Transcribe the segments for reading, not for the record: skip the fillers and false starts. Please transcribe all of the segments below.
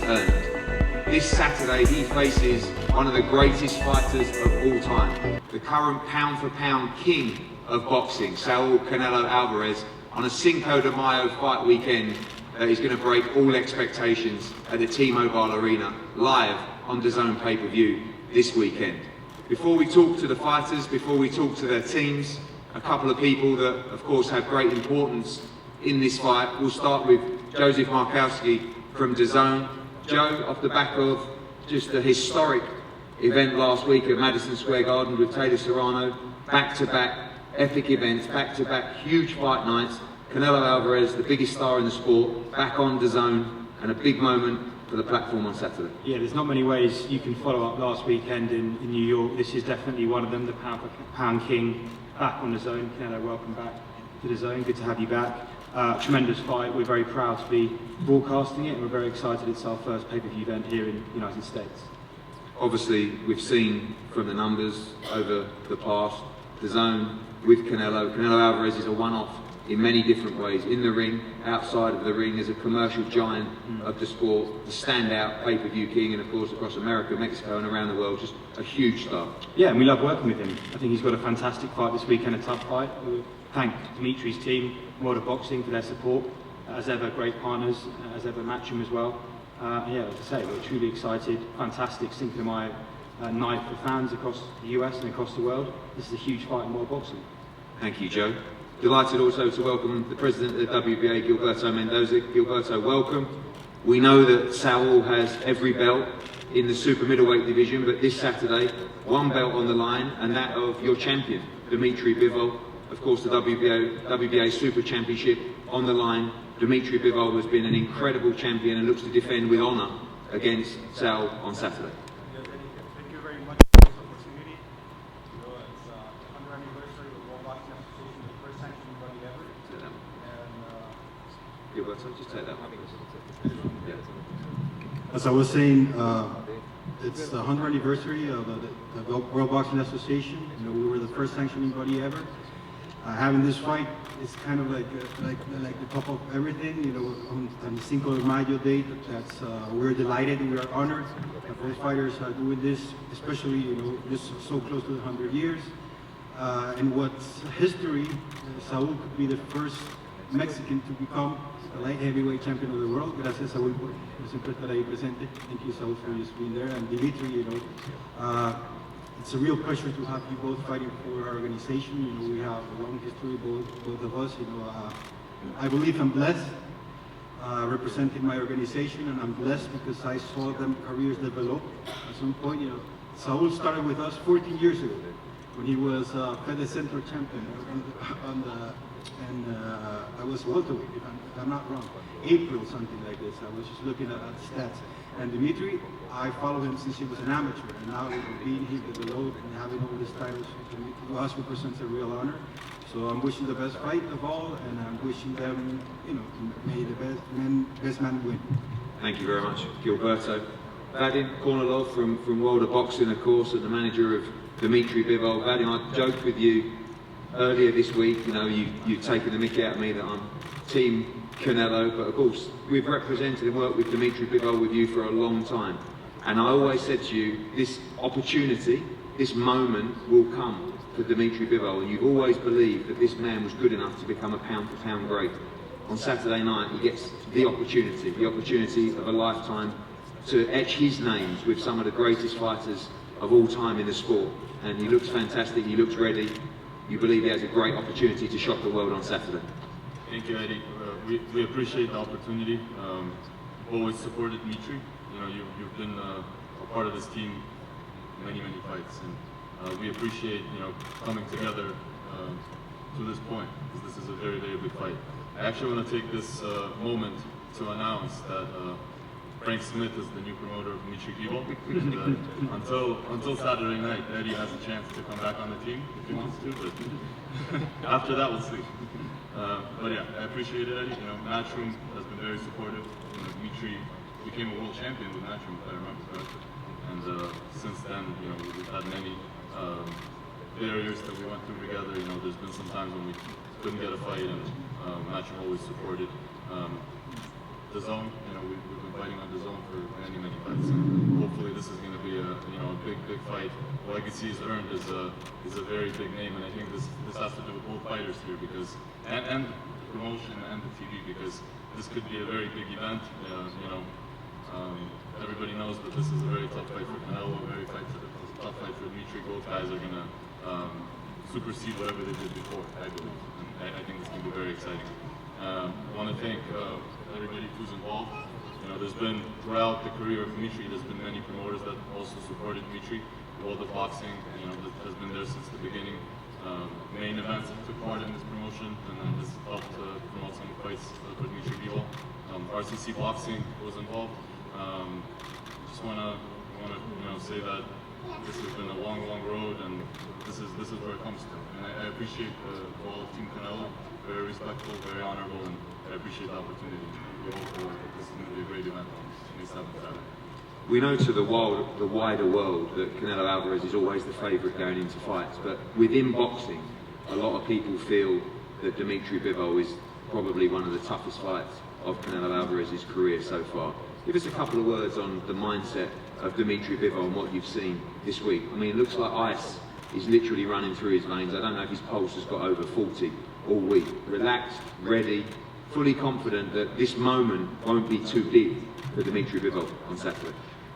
earned. This Saturday he faces one of the greatest fighters of all time, the current pound-for-pound king of boxing, Saul Canelo Alvarez, on a Cinco de Mayo fight weekend that is going to break all expectations at the T-Mobile Arena, live on DAZN pay-per-view this weekend. Before we talk to the fighters, before we talk to their teams, a couple of people that of course have great importance in this fight. We'll start with Joseph Markowski from DAZN. Joe, off the back of just a historic event last week at Madison Square Garden with Taylor Serrano, back-to-back epic events, back-to-back huge fight nights. Canelo Alvarez, the biggest star in the sport, back on DAZN, and a big moment for the platform on Saturday. Yeah, there's not many ways you can follow up last weekend in New York. This is definitely one of them, the pound king, back on DAZN. Canelo, welcome back to DAZN, good to have you back. Tremendous fight, we're very proud to be broadcasting it, and we're very excited it's our first pay-per-view event here in the United States. Obviously, we've seen from the numbers over the past, DAZN with Canelo. Canelo Alvarez is a one-off in many different ways, in the ring, outside of the ring, as a commercial giant of the sport, the standout pay-per-view king, and of course across America, Mexico and around the world, just a huge star. Yeah, and we love working with him. I think he's got a fantastic fight this weekend, a tough fight. We thank DMITRY's team, World of Boxing, for their support. As ever, great partners, as ever, Matchroom as well. Yeah, as I say, we're truly excited. Fantastic Cinco de Mayo night for fans across the US and across the world. This is a huge fight in world boxing. Thank you, Joe. Delighted also to welcome the president of the WBA, Gilberto Mendoza. Gilberto, welcome. We know that Saul has every belt in the super middleweight division, but this Saturday, one belt on the line, and that of your champion, DMITRY Bivol. Of course, the WBA Super Championship on the line. DMITRY Bivol has been an incredible champion and looks to defend with honour against Saul on Saturday. Thank you very much for this opportunity. You know, it's 100th anniversary of the World Boxing Association, the first sanctioned body ever. Take that one. And Gilberto, just take that one. Yeah. As I was saying, it's the 100th anniversary of the World Boxing Association. You know, we were the first sanctioning body ever. Having this fight is kind of like the top of everything. You know, on the Cinco de Mayo date, that's we're delighted and we are honored that both fighters are doing this, especially just so close to the 100 years. And what's history, Saul could be the first Mexican to become the light heavyweight champion of the world. Gracias, Saul, por siempre estar ahí presente. Thank you, Saul, for just being there. And DMITRY, it's a real pleasure to have you both fighting for our organization. You know, we have a long history, both of us. You know, I believe I'm blessed representing my organization, and I'm blessed because I saw them careers develop. At some point, you know, Saul started with us 14 years ago when he was Fede Centro champion and I was welterweight, if I'm not wrong, April, something like this. I was just looking at stats. And DMITRY, I followed him since he was an amateur, and now being here below and having all this titles to us represents a real honor. So I'm wishing the best fight of all, and I'm wishing them, you know, may the best man win. Thank you very much, Gilberto. Vadim Kornilov from World of Boxing, of course, and the manager of DMITRY Bivol. Vadim, I joked with you earlier this week, you know, you've taken the mickey out of me that I'm Team Canelo, but of course, we've represented and worked with DMITRY Bivol with you for a long time. And I always said to you, this opportunity, this moment will come for DMITRY Bivol, and you've always believed that this man was good enough to become a pound-for-pound great. On Saturday night, he gets the opportunity of a lifetime to etch his names with some of the greatest fighters of all time in the sport. And he looks fantastic, he looks ready. You believe he has a great opportunity to shock the world on Saturday. Thank you, Eddie. We appreciate the opportunity. Always supported DMITRY. You know, you've been a part of this team many fights, and we appreciate coming together to this point, because this is a very big fight. I actually want to take this moment to announce that Frank Smith is the new promoter of DMITRY Bivol. Until Saturday night, Eddie has a chance to come back on the team if he wants to, but after that we'll see. But yeah, I appreciate it, Eddie. You know, Matchroom has been very supportive. You know, DMITRY became a world champion with Matchroom, if I remember correctly. And since then, you know, we've had many barriers that we went through together. You know, there's been some times when we couldn't get a fight, and Matchroom always supported. DAZN. You know, we've been fighting on DAZN for many fights, and hopefully this is going to be a big fight. Legacy is earned is a very big name, and I think this has to do with both fighters here because and promotion and the TV because this could be a very big event. Everybody knows that this is a very tough fight for CANELO, a very tough fight for DMITRY. Both guys are going to supersede whatever they did before, I believe. And I think this can be very exciting. I want to thank everybody who's involved. You know, there's been, throughout the career of DMITRY, there's been many promoters that also supported DMITRY. World of Boxing, you know, that has been there since the beginning. Main events took part in this promotion, and then this helped promote some fights for DMITRY BIVOL. RCC Boxing was involved. Just wanna say that this has been a long road, and this is where it comes to. And I appreciate all of Team CANELO, very respectful, very honorable, and I appreciate the opportunity. We hope this is going to be a great event on May 7th Saturday. We know to the wider world that Canelo Alvarez is always the favourite going into fights, but within boxing, a lot of people feel that DMITRY BIVOL is probably one of the toughest fights of Canelo Alvarez's career so far. Give us a couple of words on the mindset of DMITRY BIVOL and what you've seen this week. I mean, it looks like ice is literally running through his veins. I don't know if his pulse has got over 40 all week. Relaxed, ready, fully confident that this moment won't be too big for DMITRY BIVOL on Saturday.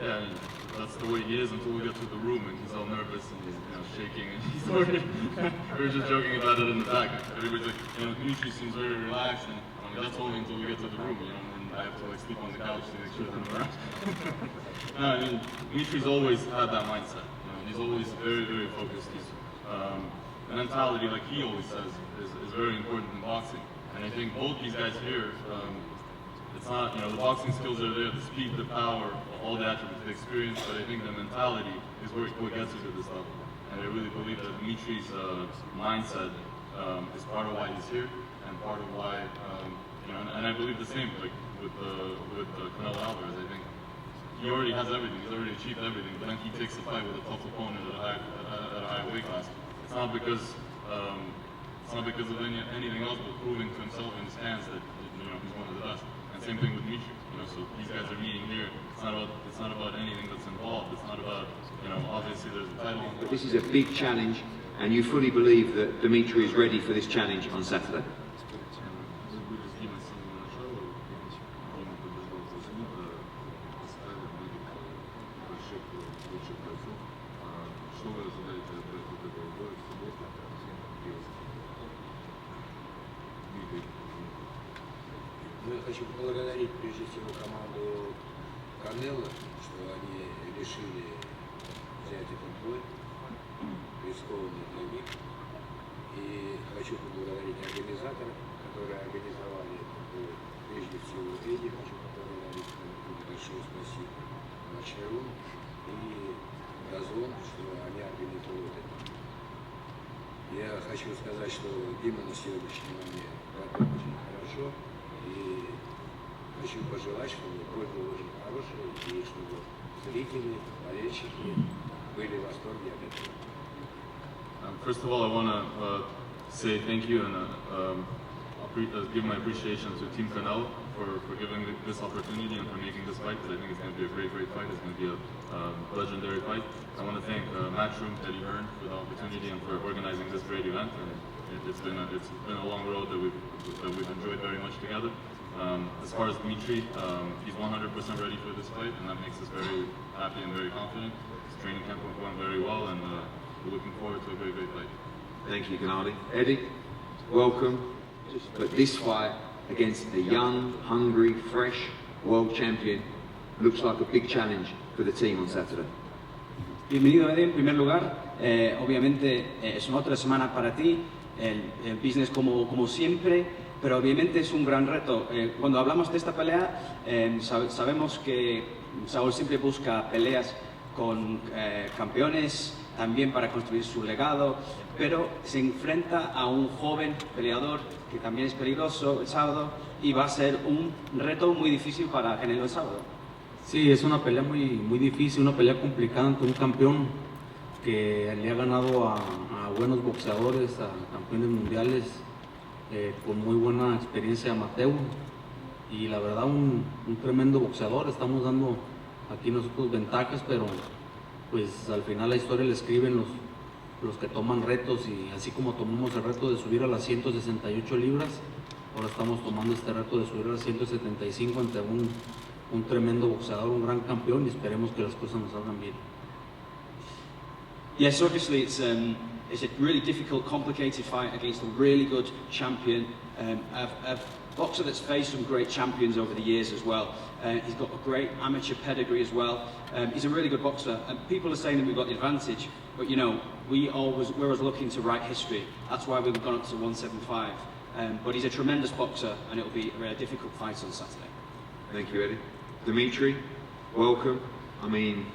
Yeah, I mean, that's the way he is until we get to the room and he's all nervous and he's shaking and he's worried. We were just joking about it in the back. Everybody's like, DMITRY seems very relaxed, and I mean, that's only until we get to the room, and I have to like sleep on the couch to make sure that I'm around. No, I mean, DMITRY's always had that mindset. He's always very focused. The mentality, like he always says, is very important in boxing. And I think both these guys here, it's not, the boxing skills are there, the speed, the power, all the attributes, the experience, but I think the mentality is what gets you to this level. And I really believe that DMITRY's mindset is part of why he's here, and part of why, and I believe the same, like with Canelo Alvarez. I think he already has everything, he's already achieved everything, but then he takes a fight with a tough opponent at a high weight class. It's not because of anything else, but proving to himself and his fans that he's one of the best. And same thing with DMITRY. So these guys are meeting here. It's not about anything that's involved. It's not about obviously there's a title. But this is a big challenge, and you fully believe that DMITRY is ready for this challenge on Saturday. Я хочу поблагодарить прежде всего команду CANELO, что они решили взять этот бой, рискованный для них. И хочу поблагодарить организаторов, которые организовали этот бой. Прежде всего Эдди хочу поблагодарить, большое спасибо MUCHO и DAZN, что они организовывают это. Я хочу сказать, что Дима на сегодняшний момент готов очень хорошо. И хочу пожелать, чтобы бой был очень хороший, и чтобы зрители, болельщики были в восторге от этого. First of all, I want to say thank you and give my appreciation to Team CANELO for giving this opportunity and for making this fight, because I think it's going to be a great fight. It's going to be a legendary fight. I want to thank Matchroom, Eddie Hearn, for the opportunity and for organizing this great event. And it's been a long road that we've enjoyed very much together. As far as DMITRY, he's 100% ready for this fight, and that makes us very happy and very confident. His training camp went very well, and we're looking forward to a great fight. Thank you, Gennady. Eddie, welcome. But this fight against a young, hungry, fresh world champion looks like a big challenge for the team on Saturday. Bienvenido, Eddie, en primer lugar. Obviamente son otras semanas para ti, el business como siempre, pero obviamente es un gran reto. Cuando hablamos de esta pelea, sabemos que Saúl siempre busca peleas con campeones, también para construir su legado, pero se enfrenta a un joven peleador que también es peligroso el sábado, y va a ser un reto muy difícil para CANELO el sábado. Sí, es una pelea muy difícil, una pelea complicada ante un campeón que le ha ganado a buenos boxeadores, a campeones mundiales con muy buena experiencia amateur, y la verdad un tremendo boxeador. Estamos dando aquí nosotros ventajas, pero pues al final la historia la escriben los que toman retos, y así como tomamos el reto de subir a las 168 libras, ahora estamos tomando este reto de subir a las 175 ante un tremendo boxeador, un gran campeón, y esperemos que las cosas nos salgan bien. Yes, obviously it's a really difficult, complicated fight against a really good champion, a boxer that's faced some great champions over the years as well. He's got a great amateur pedigree as well. He's a really good boxer, and people are saying that we've got the advantage, but you know, we're always looking to write history. That's why we've gone up to 175. But he's a tremendous boxer, and it'll be a very difficult fight on Saturday. Thank you, Eddie. Dimitri, welcome. I mean,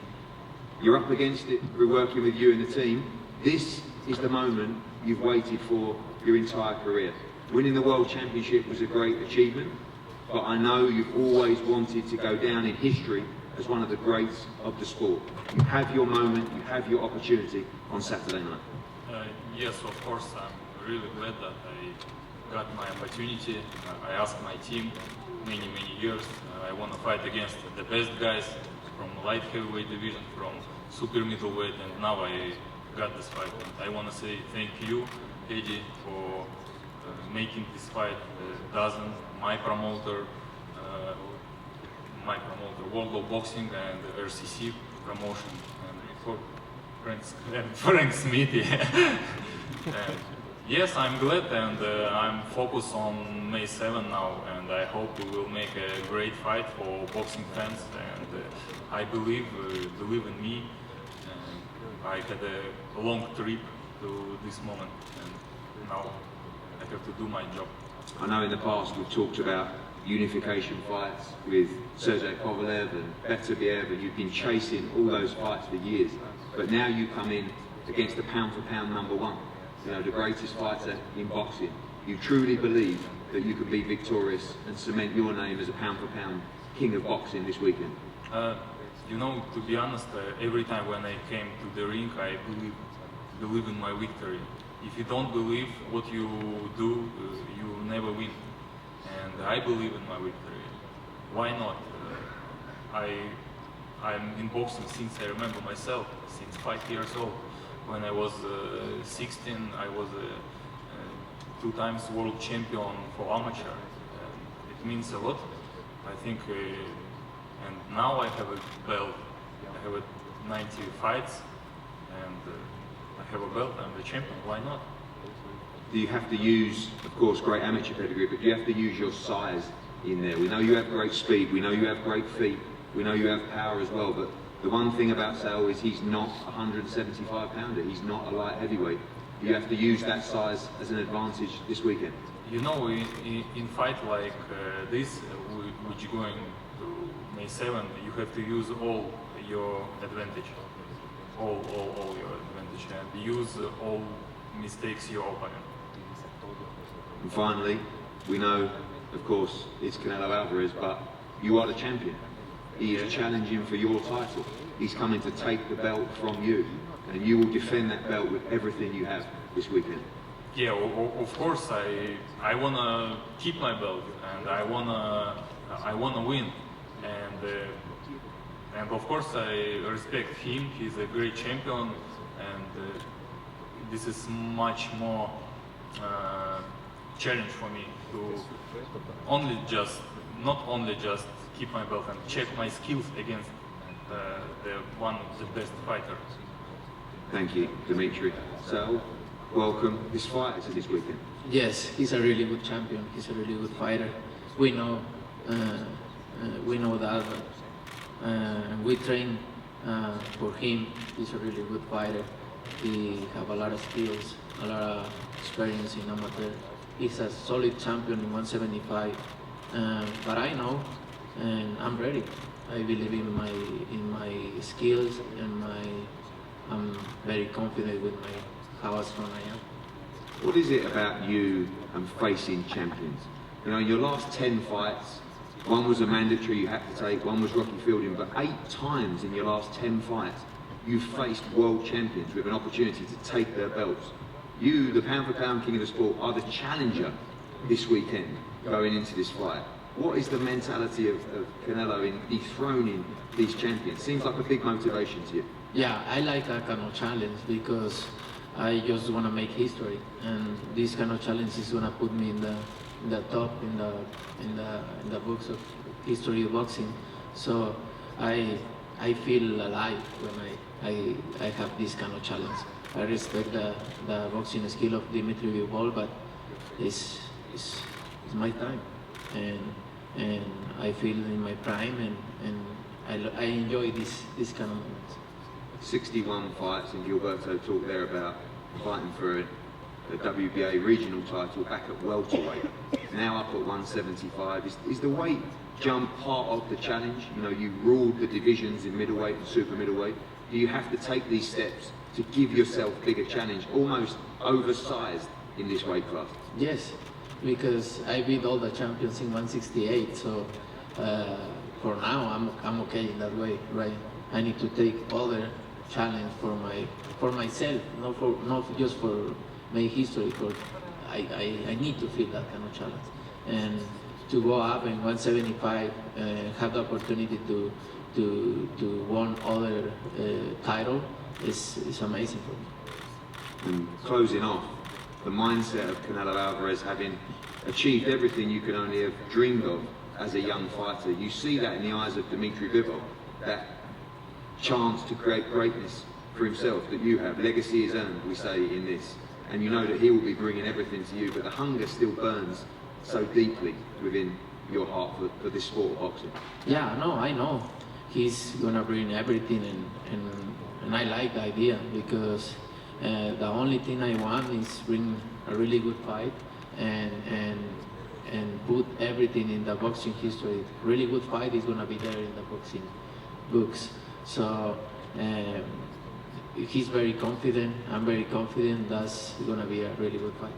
you're up against it through working with you and the team. This is the moment you've waited for your entire career. Winning the World Championship was a great achievement, but I know you've always wanted to go down in history as one of the greats of the sport. You have your moment, you have your opportunity on Saturday night. Yes, of course, I'm really glad that I got my opportunity. I asked my team many years. I want to fight against the best guys from light heavyweight division, from super middleweight, and now I got this fight. And I want to say thank you, Eddie, for making this fight dozen. My promoter, World of Boxing, and RCC promotion, and for Frank Smith. And yes, I'm glad, and I'm focused on May 7 now, and I hope we will make a great fight for boxing fans, and I believe in me. I had a long trip to this moment, and now I have to do my job. I know in the past we've talked about unification fights with Sergey Kovalev and Beterbiev, and you've been chasing all those fights for years, but now you come in against the pound-for-pound #1, you know, the greatest fighter in boxing. You truly believe that you could be victorious and cement your name as a pound-for-pound king of boxing this weekend? You know, to be honest, every time when I came to the ring, I believe in my victory. If you don't believe what you do, you never win. And I believe in my victory. Why not? I'm in boxing since I remember myself, since 5 years old. When I was 16, I was a 2 times world champion for amateur. It means a lot, I think. And now I have a belt. I have 90 fights, and I have a belt. I'm the champion. Why not? Do you have to use, of course, great amateur pedigree, but do you have to use your size in there? We know you have great speed, we know you have great feet, we know you have power as well, but the one thing about Saul is he's not a 175 pounder, he's not a light heavyweight. You have to use that size as an advantage this weekend. You know, in fight like this, which you're going to May 7, you have to use all your advantage, all your advantage, and use all mistakes your opponent. And finally, we know, of course, it's CANELO ALVAREZ, but you are the champion. He is challenging for your title. He's coming to take the belt from you, and you will defend that belt with everything you have this weekend. Yeah, of course, I wanna keep my belt, and I wanna win, and of course I respect him. He's a great champion, and this is much more challenge for me to not only just keep my belt and check my skills against one of the best fighters. Thank you, Dimitri. So, welcome. This fight is this weekend. Yes, he's a really good champion. He's a really good fighter. We know that. We train for him. He's a really good fighter. He have a lot of skills, a lot of experience in amateur. He's a solid champion in 175. But I know, and I'm ready. I believe in my skills, and I'm very confident with how strong I am. What is it about you and facing champions? You know, in your last 10 fights, one was a mandatory you had to take, one was Rocky Fielding, but 8 times in your last 10 fights, you've faced world champions with an opportunity to take their belts. You, the pound-for-pound king of the sport, are the challenger this weekend going into this fight. What is the mentality of Canelo in dethroning these champions? Seems like a big motivation to you. Yeah, I like that kind of challenge because I just want to make history, and this kind of challenge is going to put me in the top in the books of history of boxing. So I feel alive when I have this kind of challenge. I respect the boxing skill of DMITRY BIVOL, but it's my time, and I feel in my prime, and I enjoy this kind of moments. 61 fights, and Gilberto talked there about fighting for a WBA regional title back at welterweight, now up at 175. Is the weight jump part of the challenge? You know, you ruled the divisions in middleweight and super middleweight. Do you have to take these steps to give yourself bigger challenge, almost oversized in this weight class? Yes, because I beat all the champions in 168, so for now I'm okay in that way, right? I need to take other challenge for myself, not just for make history, but I need to feel that kind of challenge. And to go up in 175, have the opportunity to win other title is amazing for me. And closing off, the mindset of Canelo Alvarez, having achieved everything you could only have dreamed of as a young fighter. You see that in the eyes of DMITRY BIVOL, that chance to create greatness for himself that you have. Legacy is earned, we say in this, and you know that he will be bringing everything to you, but the hunger still burns so deeply within your heart for this sport of boxing. Yeah, no, I know he's gonna bring everything, and I like the idea, because the only thing I want is bring a really good fight and put everything in the boxing history. Really good fight is gonna be there in the boxing books. So he's very confident. I'm very confident that's gonna be a really good fight.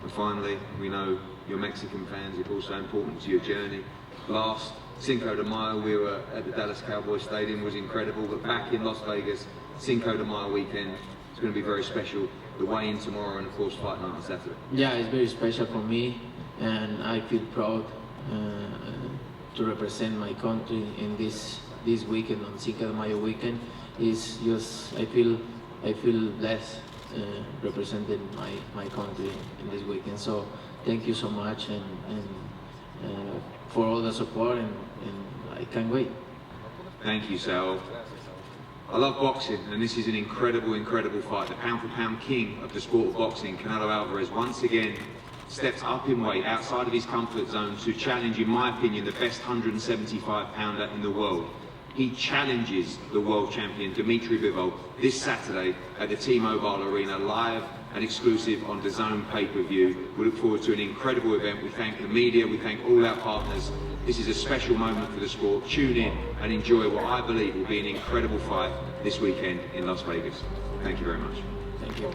And finally, we know your Mexican fans are also important to your journey. Last Cinco de Mayo, we were at the Dallas Cowboys Stadium, was incredible, but back in Las Vegas, Cinco de Mayo weekend, it's going to be very special. The weigh-in tomorrow, and of course fight night on Saturday. Yeah, it's very special for me, and I feel proud to represent my country in this weekend, on Cinco de Mayo weekend. It's just I feel blessed representing my country in this weekend. So thank you so much, and for all the support, and I can't wait. Thank you, Sal. I love boxing, and this is an incredible, incredible fight. The pound-for-pound king of the sport of boxing, Canelo Alvarez, once again steps up in weight outside of his comfort zone to challenge, in my opinion, the best 175-pounder in the world. He challenges the world champion, DMITRY BIVOL, this Saturday at the T-Mobile Arena, live and exclusive on DAZN pay-per-view. We look forward to an incredible event. We thank the media, we thank all our partners. This is a special moment for the sport. Tune in and enjoy what I believe will be an incredible fight this weekend in Las Vegas. Thank you very much. Thank you.